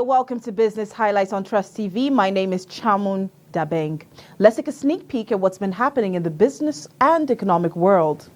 welcome to Business Highlights on Trust TV. My name is Chamun Dabeng. Let's take a sneak peek at what's been happening in the business and economic world.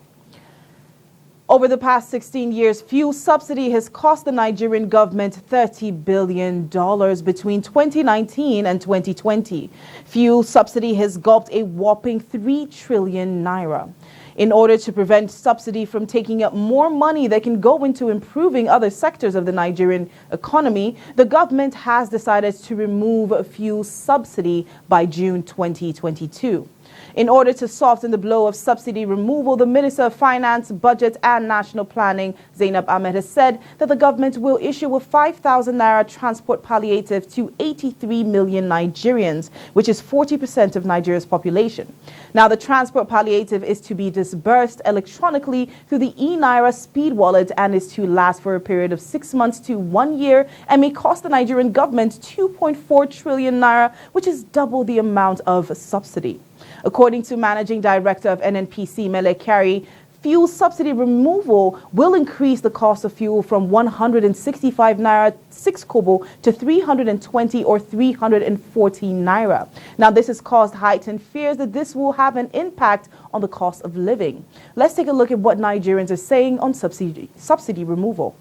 Over the past 16 years, fuel subsidy has cost the Nigerian government $30 billion between 2019 and 2020. Fuel subsidy has gulped a whopping 3 trillion naira. In order to prevent subsidy from taking up more money that can go into improving other sectors of the Nigerian economy, the government has decided to remove fuel subsidy by June 2022. In order to soften the blow of subsidy removal, the Minister of Finance, Budget and National Planning, Zainab Ahmed, has said that the government will issue a 5,000 naira transport palliative to 83 million Nigerians, which is 40% of Nigeria's population. Now, the transport palliative is to be disbursed electronically through the e-Naira speed wallet and is to last for a period of 6 months to 1 year and may cost the Nigerian government 2.4 trillion naira, which is double the amount of subsidy. According to Managing Director of NNPC, Mele Kyari, fuel subsidy removal will increase the cost of fuel from 165 naira 6 kobo to 320 or 340 naira. Now, this has caused heightened fears that this will have an impact on the cost of living. Let's take a look at what Nigerians are saying on subsidy removal.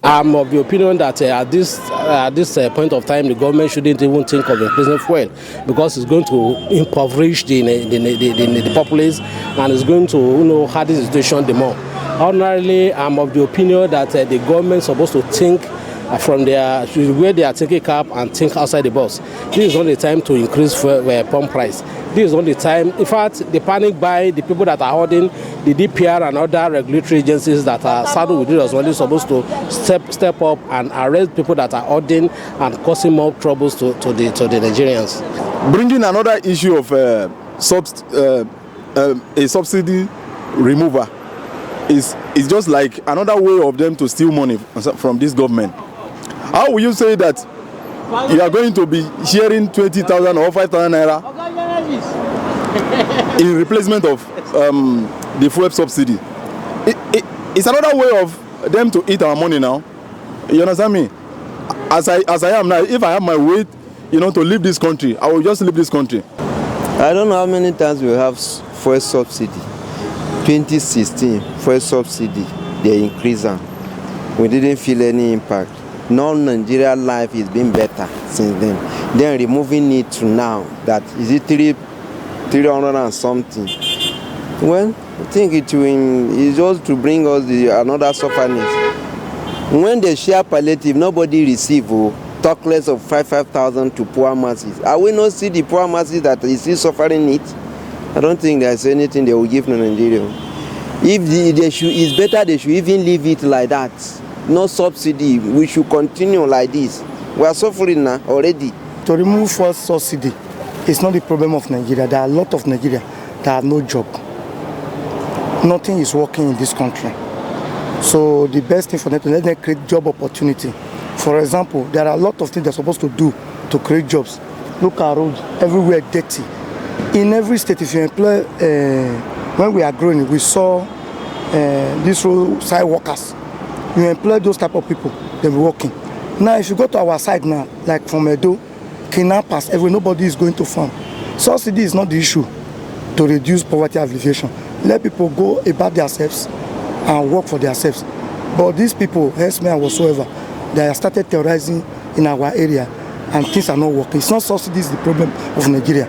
I'm of the opinion that at this point of time, the government shouldn't even think of increasing fuel because it's going to impoverish the populace and it's going to harden the situation the more. Ordinarily, I'm of the opinion that the government is supposed to think from where they are taking cab and think outside the box. This is not the time to increase pump price. This is not the time. In fact, the panic buy, the people that are holding the DPR and other regulatory agencies that are saddled with it as well is supposed to step up and arrest people that are holding and causing more troubles to the Nigerians. Bringing another issue of a subsidy remover is just like another way of them to steal money from this government. How will you say that you are going to be sharing 20,000 or 5,000 naira in replacement of the fuel subsidy? It's another way of them to eat our money now. You understand me? As I am now, if I have my way, to leave this country, I will just leave this country. I don't know how many times we have fuel subsidy. 2016, fuel subsidy, they increased them. We didn't feel any impact. Now Nigeria life is been better since then. Then removing it to now, that is it 300 and something. Well, I think it's just to bring us another suffering. When they share palliative, nobody receive, talk less of 5,000 to poor masses. I will not see the poor masses that is still suffering it. I don't think there's anything they will give to Nigeria. If it's better they should even leave it like that. No subsidy. We should continue like this. We are suffering now already. To remove fuel subsidy is not the problem of Nigeria. There are a lot of Nigeria that have no job. Nothing is working in this country. So the best thing for them to let them create job opportunity. For example, there are a lot of things they're supposed to do to create jobs. Look at roads, everywhere dirty. In every state, if you employ, when we are growing, we saw these roadside workers. You employ those type of people, they'll be working. Now, if you go to our side now, like from Edo, kidnappers, nobody is going to farm. Subsidy is not the issue to reduce poverty alleviation. Let people go about themselves and work for themselves. But these people, herdsmen and whatsoever, they have started terrorizing in our area and things are not working. It's not subsidy is the problem of Nigeria.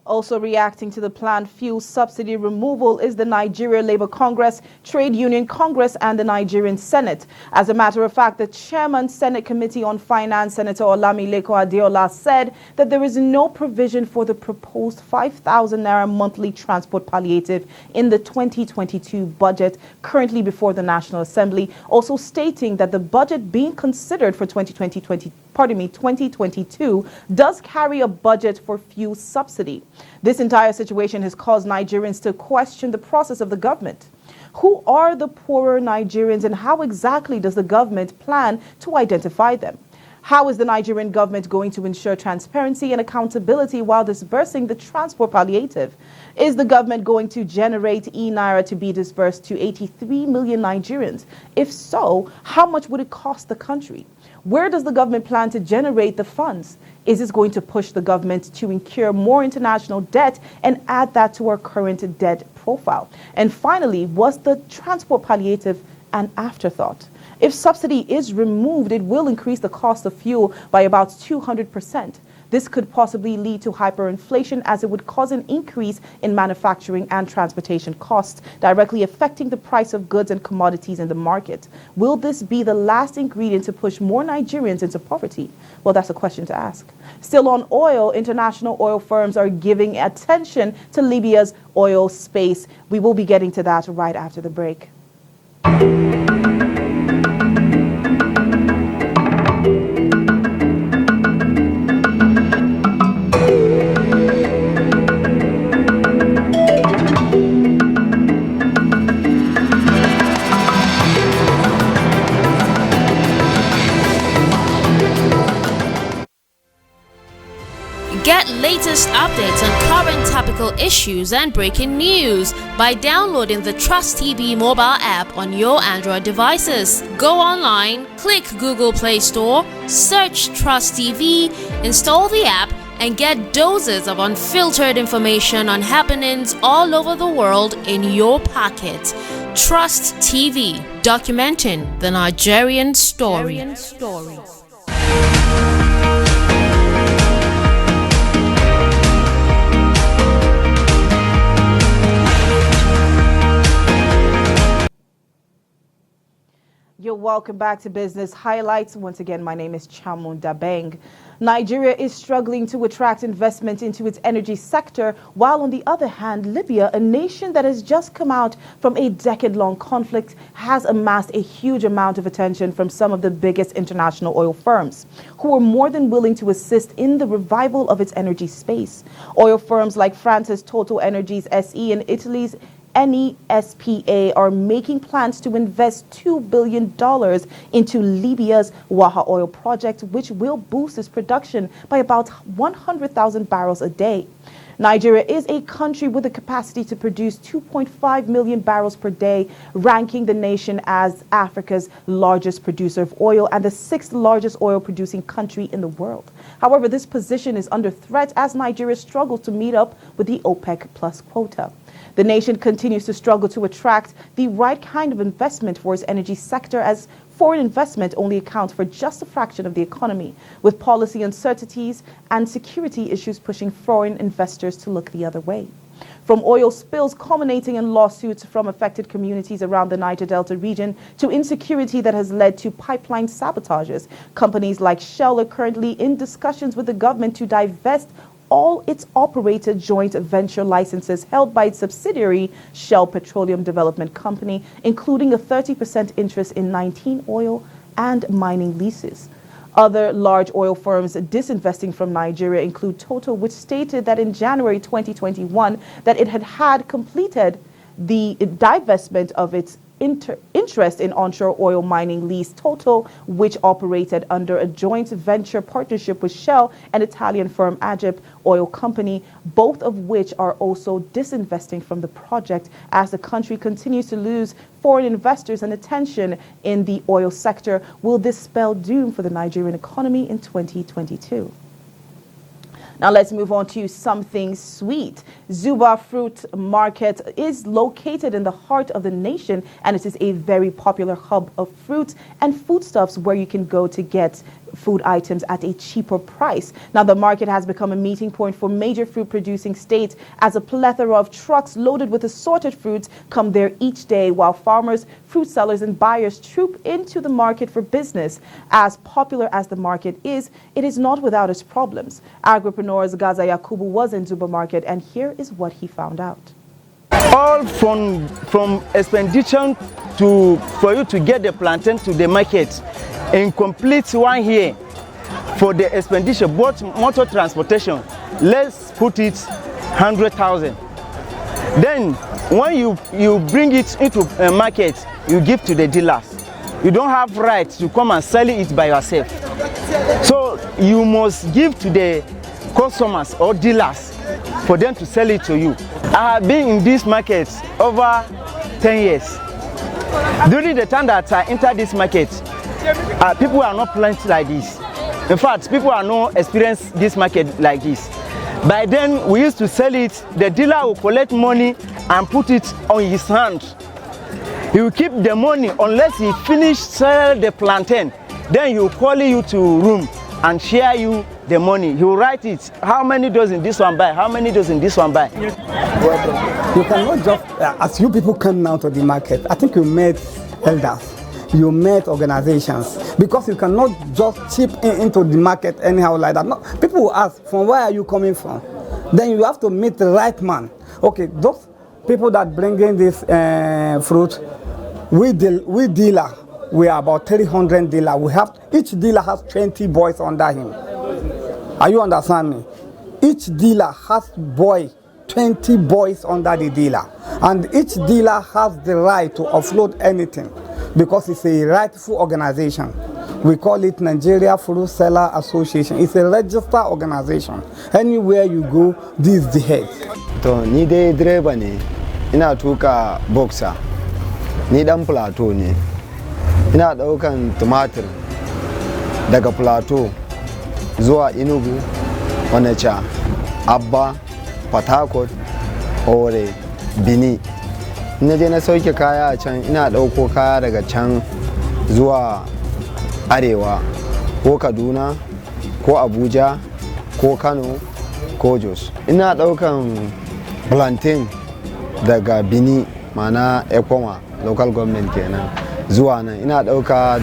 Also reacting to the planned fuel subsidy removal is the Nigeria Labour Congress, Trade Union Congress and the Nigerian Senate. As a matter of fact, the Chairman Senate Committee on Finance, Senator Olamileko Adeola, said that there is no provision for the proposed 5,000 naira monthly transport palliative in the 2022 budget currently before the National Assembly, also stating that the budget being considered for 2022 does carry a budget for fuel subsidy. This entire situation has caused Nigerians to question the process of the government. Who are the poorer Nigerians and how exactly does the government plan to identify them? How is the Nigerian government going to ensure transparency and accountability while disbursing the transport palliative? Is the government going to generate e-Naira to be disbursed to 83 million Nigerians? If so, how much would it cost the country? Where does the government plan to generate the funds? Is this going to push the government to incur more international debt and add that to our current debt profile? And finally, was the transport palliative an afterthought? If subsidy is removed, it will increase the cost of fuel by about 200%. This could possibly lead to hyperinflation, as it would cause an increase in manufacturing and transportation costs, directly affecting the price of goods and commodities in the market. Will this be the last ingredient to push more Nigerians into poverty? Well, that's a question to ask. Still on oil, international oil firms are giving attention to Libya's oil space. We will be getting to that right after the break. Get latest updates on current topical issues and breaking news by downloading the Trust TV mobile app on your Android devices. Go online, click Google Play Store, search Trust TV, install the app, and get doses of unfiltered information on happenings all over the world in your pocket. Trust TV, documenting the Nigerian story. You're welcome back to Business Highlights. Once again, my name is Chamun Dabeng. Nigeria is struggling to attract investment into its energy sector, while on the other hand, Libya, a nation that has just come out from a decade-long conflict, has amassed a huge amount of attention from some of the biggest international oil firms, who are more than willing to assist in the revival of its energy space. Oil firms like France's Total Energies SE and Italy's NESPA are making plans to invest $2 billion into Libya's Waha oil project, which will boost its production by about 100,000 barrels a day. Nigeria is a country with the capacity to produce 2.5 million barrels per day, ranking the nation as Africa's largest producer of oil and the 6th largest oil-producing country in the world. However, this position is under threat as Nigeria struggles to meet up with the OPEC plus quota. The nation continues to struggle to attract the right kind of investment for its energy sector, as foreign investment only accounts for just a fraction of the economy, with policy uncertainties and security issues pushing foreign investors to look the other way. From oil spills culminating in lawsuits from affected communities around the Niger Delta region to insecurity that has led to pipeline sabotages, companies like Shell are currently in discussions with the government to divest all its operated joint venture licenses held by its subsidiary Shell Petroleum Development Company, including a 30% interest in 19 oil and mining leases. Other large oil firms disinvesting from Nigeria include Total, which stated that in January 2021 that it had completed the divestment of its interest in onshore oil mining lease. Total, which operated under a joint venture partnership with Shell and Italian firm Agip Oil Company, both of which are also disinvesting from the project as the country continues to lose foreign investors and attention in the oil sector. Will this spell doom for the Nigerian economy in 2022? Now let's move on to something sweet. Zuba Fruit Market is located in the heart of the nation, and it is a very popular hub of fruits and foodstuffs where you can go to get food items at a cheaper price. Now, the market has become a meeting point for major fruit producing states, as a plethora of trucks loaded with assorted fruits come there each day, while farmers, fruit sellers, and buyers troop into the market for business. As popular as the market is, it is not without its problems. Agripreneurs Gaza Yakubu was in Zuba Market, and here is what he found out. All from expenditure for you to get the plantain to the market in complete 1 year for the expenditure, both motor transportation, let's put it 100,000. Then when you bring it into a market, you give to the dealers. You don't have right to come and sell it by yourself. So you must give to the customers or dealers for them to sell it to you. I have been in this market over 10 years. During the time that I entered this market, People are not planted like this. In fact, people are not experienced this market like this. By then, we used to sell it. The dealer will collect money and put it on his hand. He will keep the money unless he finish sell the plantain. Then he will call you to room and share you the money. He will write it. How many dozen this one buy? How many dozen this one buy? You cannot just, as you people come now to the market, I think you met elders. You met organizations, because you cannot just chip into the market anyhow like that. No, people will ask, from where are you coming from? Then you have to meet the right man. Okay, those people that bring in this fruit, we dealer, we are about 300 dealer. We have, each dealer has 20 boys under him. Are you understand me? Each dealer has 20 boys under the dealer, and each dealer has the right to offload anything, because it's a rightful organization. We call it Nigeria Fruit Seller Association. It's a registered organization. Anywhere you go, this is the head. To ni dai direba ne, ina tuka boxer, ni dan plateau ne, ina daukan tumatir daga plateau zuwa Enugu, Onitsha, Abba, Port Harcourt, Ore, Bini. Ina je na sauke kaya a can, ina dauko kaya daga can zuwa Arewa, ko Kaduna, ko Abuja, ko Kano, ko Jos. Ina daukan plantain daga Bini, mana Ekoma, local government kenan, zuwa nan. Ina dauka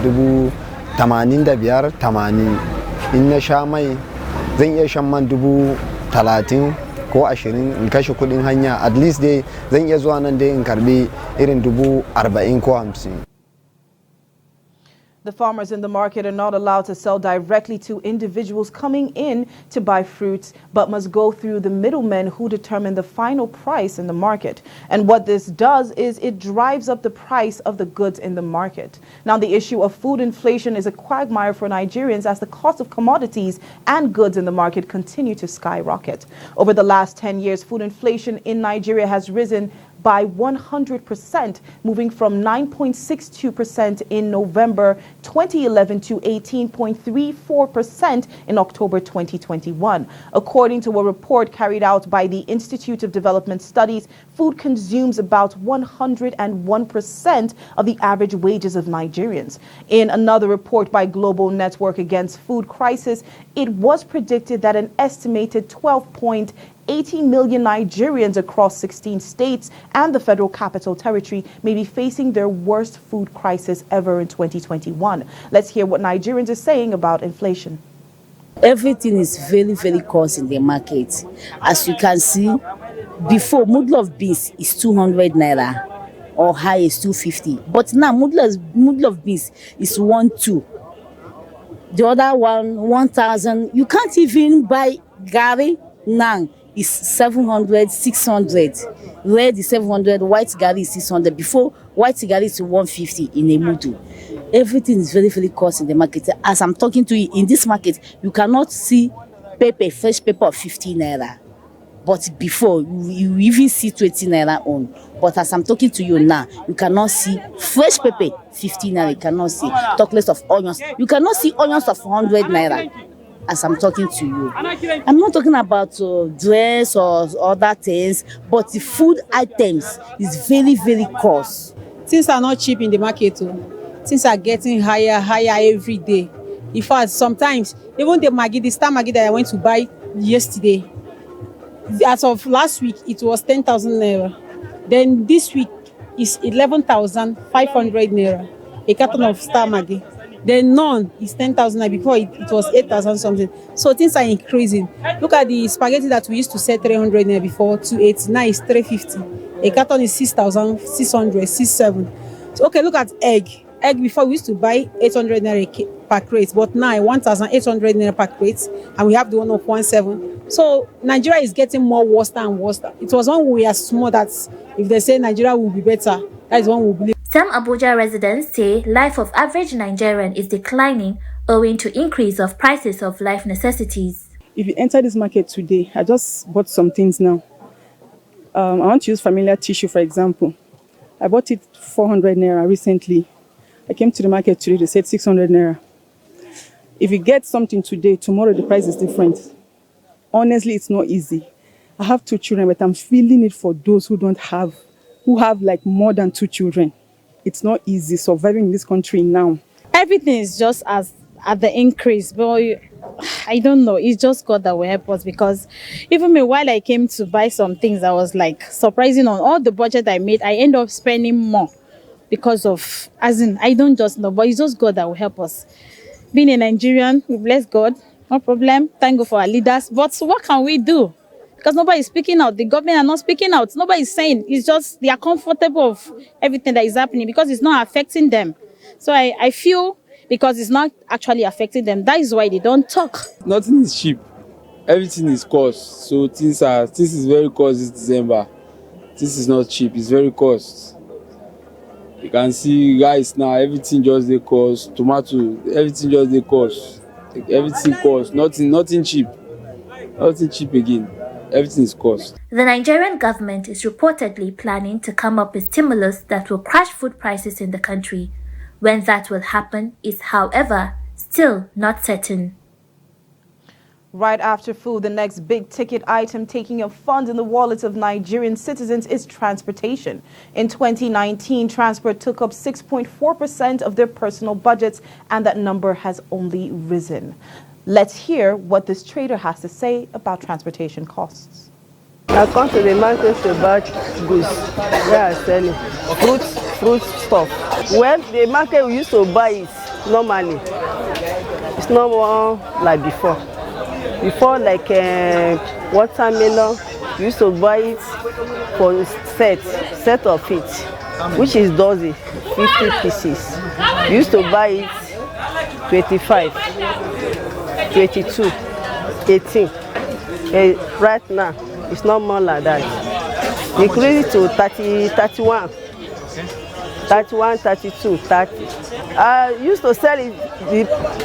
85,000-80. In na sha mai zan iya shan man 30,000 ko 20 in kashe kudin hanya, at least dai zan iya zuwa nan dai in karbi irin 40,000 ko 50. The farmers in the market are not allowed to sell directly to individuals coming in to buy fruits, but must go through the middlemen who determine the final price in the market. And what this does is it drives up the price of the goods in the market. Now, the issue of food inflation is a quagmire for Nigerians as the cost of commodities and goods in the market continue to skyrocket. Over the last 10 years, food inflation in Nigeria has risen by 100%, moving from 9.62% in November 2011 to 18.34% in October 2021. According to a report carried out by the Institute of Development Studies, food consumes about 101% of the average wages of Nigerians. In another report by Global Network Against Food Crisis, it was predicted that an estimated 12.80 million Nigerians across 16 states and the Federal Capital Territory may be facing their worst food crisis ever in 2021. Let's hear what Nigerians are saying about inflation. Everything is very, very cost in the market. As you can see, before, muddle of beans is 200 naira or high is 250. But now, muddle of beans is 1,200. The other one, 1,000. You can't even buy gari now. Is 700, 600. Where the 700, white gari is 600. Before, white gari is 150 in a mudu. Everything is very, very cost in the market. As I'm talking to you, in this market, you cannot see paper, fresh paper of 50 naira. But before, you even see 20 naira on. But as I'm talking to you now, you cannot see fresh paper, 50 naira. You cannot see talk less of onions. You cannot see onions of 100 naira. As I'm talking to you, I'm not talking about dress or other things, but the food items is very, very cost. Things are not cheap in the market. Things are getting higher every day. In fact, sometimes even the Maggi, the star Maggi that I went to buy yesterday, as of last week, it was 10,000 naira. Then this week is 11,500 naira. A carton of star Maggi. Then none is 10,000 naira. Before it was 8,000 something. So things are increasing. Look at the spaghetti that we used to sell 300 naira before, 280. Now it's 350. A carton is 6,600, 6,700. So okay, look at egg. Egg before we used to buy 800 naira per crate, but now 1,800 naira per crate, and we have the one of 1,700. So Nigeria is getting more worse and worse. It was when we were small that if they say Nigeria will be better, that is when we believe. Some Abuja residents say life of average Nigerian is declining owing to increase of prices of life necessities. If you enter this market today, I just bought some things now. I want to use familiar tissue, for example. I bought it 400 naira recently. I came to the market today, they said 600 naira. If you get something today, tomorrow the price is different. Honestly, it's not easy. I have 2 children, but I'm feeling it for those who have like more than 2 children. It's not easy surviving in this country now. Everything is just as at the increase, but I don't know. It's just God that will help us, because even me, while I came to buy some things, I was like surprising on all the budget I made. I end up spending more because of, as in, I don't just know, but it's just God that will help us. Being a Nigerian, we bless God, no problem. Thank God for our leaders. But what can we do? Because nobody is speaking out. The government are not speaking out. Nobody is saying. It's just they are comfortable of everything that is happening because it's not affecting them. So I feel because it's not actually affecting them, that is why they don't talk. Nothing is cheap. Everything is cost. So things is very cost this December. This is not cheap. It's very cost. You can see guys now, everything just they cost. Tomato, everything just they cost. Everything cost. Nothing cheap. Nothing cheap again. Everything is cost. The Nigerian government is reportedly planning to come up with stimulus that will crash food prices in the country. When that will happen is, however, still not certain. Right after food, the next big ticket item taking up funds in the wallets of Nigerian citizens is transportation. In 2019, transport took up 6.4% of their personal budgets, and that number has only risen. Let's hear what this trader has to say about transportation costs. I come to the market to buy goods where I sell it. Fruit stuff. Well, the market we used to buy it normally. It's not more like before. Before, like watermelon, we used to buy it for set of it, which is dozen, 50 pieces. We used to buy it 25, 22, 18. Right now, it's not more like that. Increase it to 30, 31, 31, 32, 30. I used to sell it the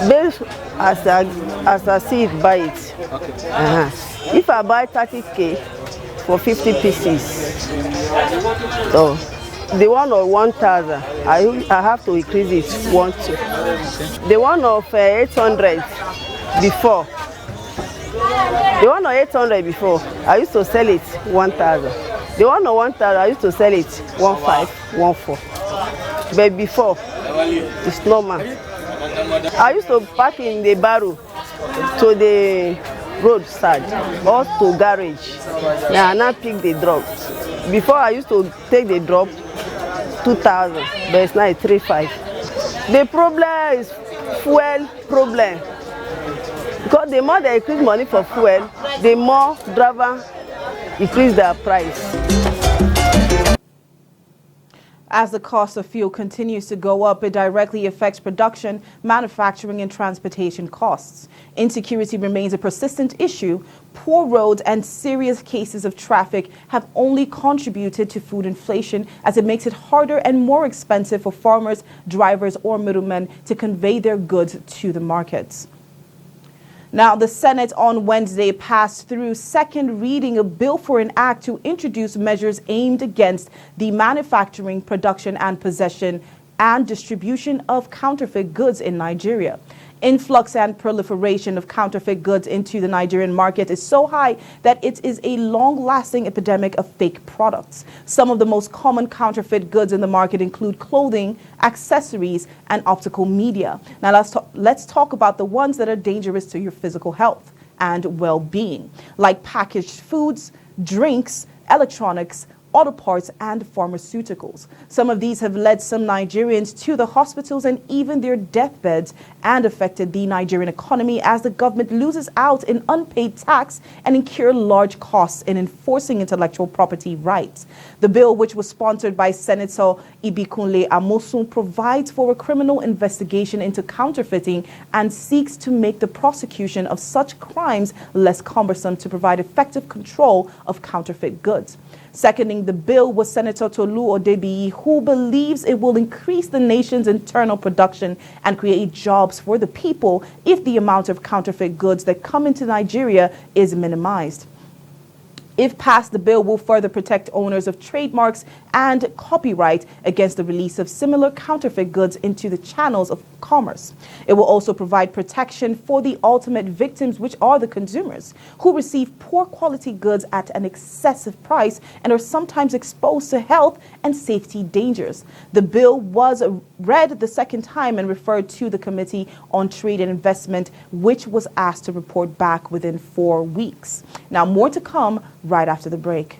base as I see it, buy it. Okay. If I buy 30K for 50 pieces, so the one of 1,000, I have to increase it 1, 2. The one of 800 before. The one of 800 before, I used to sell it 1,000. The one of 1,000, I used to sell it 1,500, 1,400. But before, it's normal. I used to park in the barrow to the roadside or to garage. Now I now pick the drop. Before I used to take the drop 2,000, but it's now 3,500. The problem is fuel problem. Because the more they increase money for fuel, the more driver increase their price. As the cost of fuel continues to go up, it directly affects production, manufacturing, and transportation costs. Insecurity remains a persistent issue. Poor roads and serious cases of traffic have only contributed to food inflation, as it makes it harder and more expensive for farmers, drivers, or middlemen to convey their goods to the markets. Now, the Senate on Wednesday passed through second reading a bill for an act to introduce measures aimed against the manufacturing, production, and possession and distribution of counterfeit goods in Nigeria. Influx and proliferation of counterfeit goods into the Nigerian market is so high that it is a long-lasting epidemic of fake products. Some of the most common counterfeit goods in the market include clothing, accessories, and optical media. Now let's talk about the ones that are dangerous to your physical health and well-being, like packaged foods, drinks, electronics, auto parts, and pharmaceuticals. Some of these have led some Nigerians to the hospitals and even their deathbeds, and affected the Nigerian economy as the government loses out in unpaid tax and incur large costs in enforcing intellectual property rights. The bill, which was sponsored by Senator Ibikunle Amosun, provides for a criminal investigation into counterfeiting and seeks to make the prosecution of such crimes less cumbersome to provide effective control of counterfeit goods. Seconding the bill was Senator Tolu Odebiyi, who believes it will increase the nation's internal production and create jobs for the people if the amount of counterfeit goods that come into Nigeria is minimized. If passed, the bill will further protect owners of trademarks and copyright against the release of similar counterfeit goods into the channels of commerce. It will also provide protection for the ultimate victims, which are the consumers, who receive poor quality goods at an excessive price and are sometimes exposed to health and safety dangers. The bill was read the second time and referred to the Committee on Trade and Investment, which was asked to report back within 4 weeks. Now, more to come right after the break.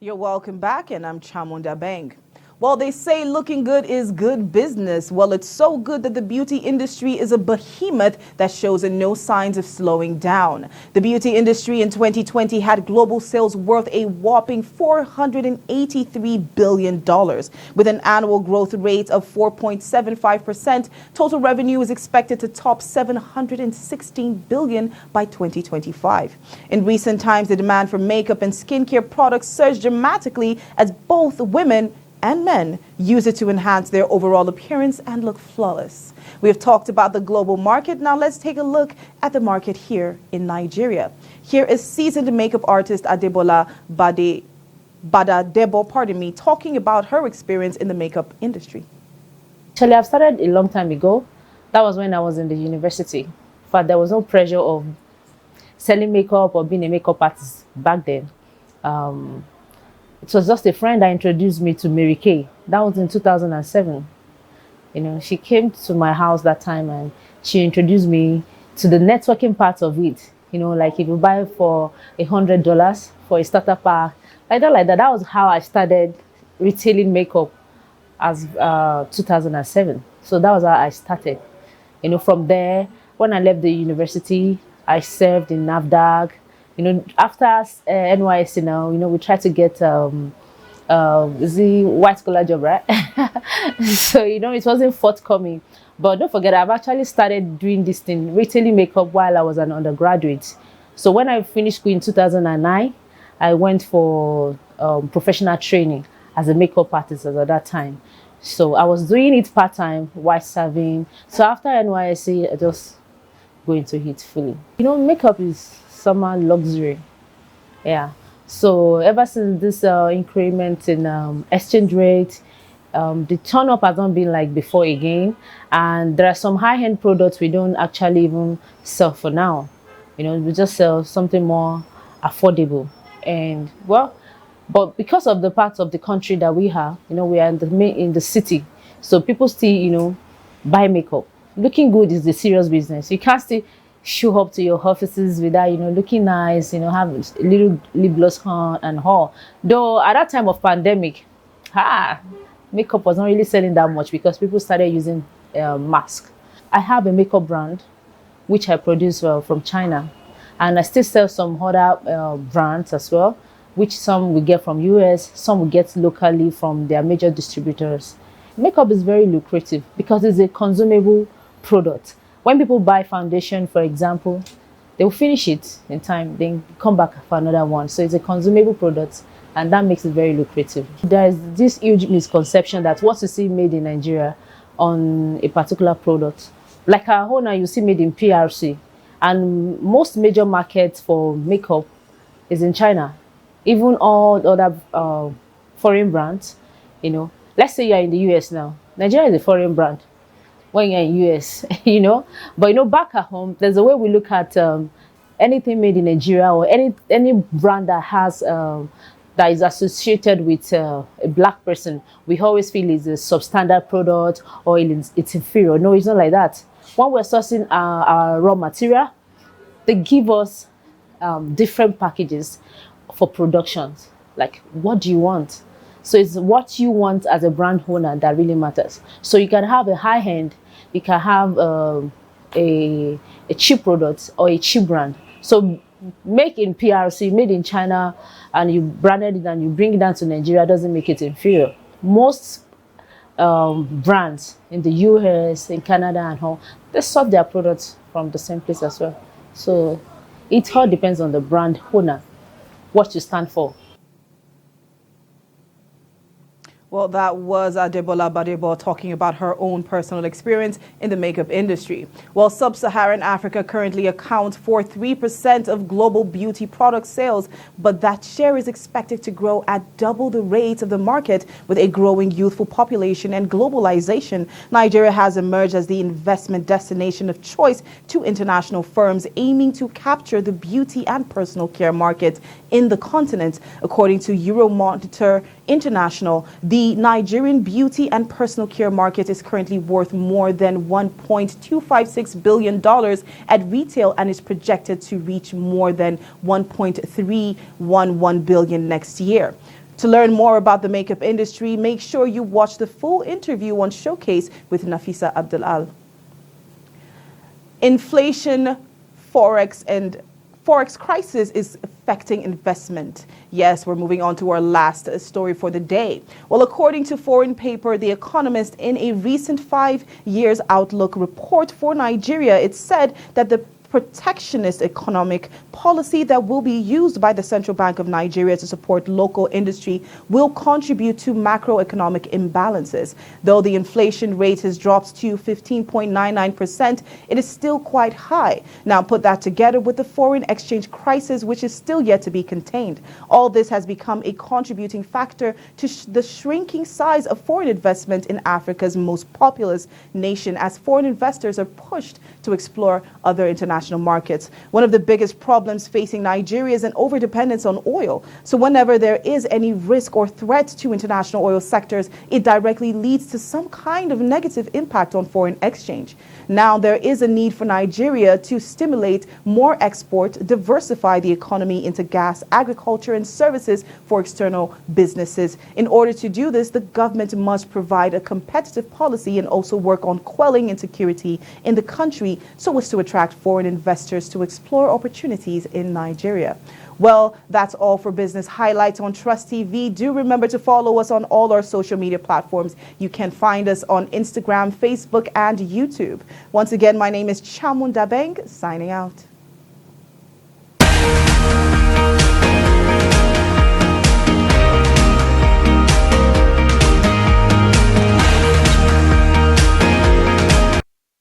You're welcome back, and I'm Chamunda Bang. Well, they say looking good is good business. Well, it's so good that the beauty industry is a behemoth that shows no signs of slowing down. The beauty industry in 2020 had global sales worth a whopping $483 billion. With an annual growth rate of 4.75%, total revenue is expected to top $716 billion by 2025. In recent times, the demand for makeup and skincare products surged dramatically as both women and men use it to enhance their overall appearance and look flawless. We have talked about the global market. Now let's take a look at the market here in Nigeria. Here is seasoned makeup artist Adebola Badadebo, talking about her experience in the makeup industry. Actually, I've started a long time ago. That was when I was in the university. But there was no pressure of selling makeup or being a makeup artist back then. It was just a friend that introduced me to Mary Kay. That was in 2007. You know, she came to my house that time and she introduced me to the networking part of it. You know, like if you buy for $100 for a starter pack, like that. That was how I started retailing makeup as 2007. So that was how I started. You know, from there, when I left the university, I served in NAFDAC. You know, after NYSC now, you know, we try to get the white collar job, right? So, you know, it wasn't forthcoming. But don't forget, I've actually started doing this thing, retailing makeup, while I was an undergraduate. So when I finished school in 2009, I went for professional training as a makeup artist at that time. So I was doing it part-time while serving. So after NYSC, I just go into it fully. You know, makeup is summer luxury. Yeah. So ever since this increment in exchange rate, the turn up has not been like before again. And there are some high-end products we don't actually even sell for now. You know, we just sell something more affordable. And well, but because of the parts of the country that we have, you know, we are in the city. So people still, you know, buy makeup. Looking good is the serious business. You can't still show up to your offices without, you know, looking nice, you know, have a little lip gloss on and all. Though at that time of pandemic, makeup was not really selling that much because people started using masks. I have a makeup brand which I produce from China, and I still sell some other brands as well, which some we get from US, some we get locally from their major distributors. Makeup is very lucrative because it's a consumable product. When people buy foundation, for example, they will finish it in time, then come back for another one. So it's a consumable product, and that makes it very lucrative. There is this huge misconception that what you see made in Nigeria on a particular product, like our owner, you see made in PRC, and most major markets for makeup is in China. Even all other foreign brands, you know, let's say you're in the US now. Nigeria is a foreign brand when you're in US, you know. But, you know, back at home, there's a way we look at anything made in Nigeria or any brand that has that is associated with a black person, we always feel it's a substandard product or it's inferior. No, it's not like that. When we're sourcing our raw material, they give us different packages for productions. Like, what do you want? So it's what you want as a brand owner that really matters. So you can have a high end, you can have a cheap product or a cheap brand. So make in PRC, made in China, and you branded it and you bring it down to Nigeria doesn't make it inferior. Most brands in the US, in Canada and all, they source their products from the same place as well. So it all depends on the brand owner, what you stand for. Well, that was Adebola Badebo talking about her own personal experience in the makeup industry. Well, sub-Saharan Africa currently accounts for 3% of global beauty product sales, but that share is expected to grow at double the rate of the market with a growing youthful population and globalization. Nigeria has emerged as the investment destination of choice to international firms aiming to capture the beauty and personal care market in the continent. According to Euromonitor International, the Nigerian beauty and personal care market is currently worth more than $1.256 billion at retail and is projected to reach more than $1.311 billion next year. To learn more about the makeup industry, make sure you watch the full interview on Showcase with Nafisa Abdulal. Inflation, Forex crisis is affecting investment. Yes, we're moving on to our last story for the day. Well, according to Foreign Paper, The Economist, in a recent 5 years outlook report for Nigeria, it said that the protectionist economic policy that will be used by the Central Bank of Nigeria to support local industry will contribute to macroeconomic imbalances. Though the inflation rate has dropped to 15.99%, it is still quite high. Now put that together with the foreign exchange crisis, which is still yet to be contained. All this has become a contributing factor to the shrinking size of foreign investment in Africa's most populous nation, as foreign investors are pushed to explore other international markets. One of the biggest problems facing Nigeria is an overdependence on oil. So whenever there is any risk or threat to international oil sectors, it directly leads to some kind of negative impact on foreign exchange. Now, there is a need for Nigeria to stimulate more export, diversify the economy into gas, agriculture, and services for external businesses. In order to do this, the government must provide a competitive policy and also work on quelling insecurity in the country so as to attract foreign investors to explore opportunities in Nigeria. Well, that's all for Business Highlights on Trust TV. Do remember to follow us on all our social media platforms. You can find us on Instagram, Facebook, and YouTube. Once again, my name is Chamun Dabeng, signing out.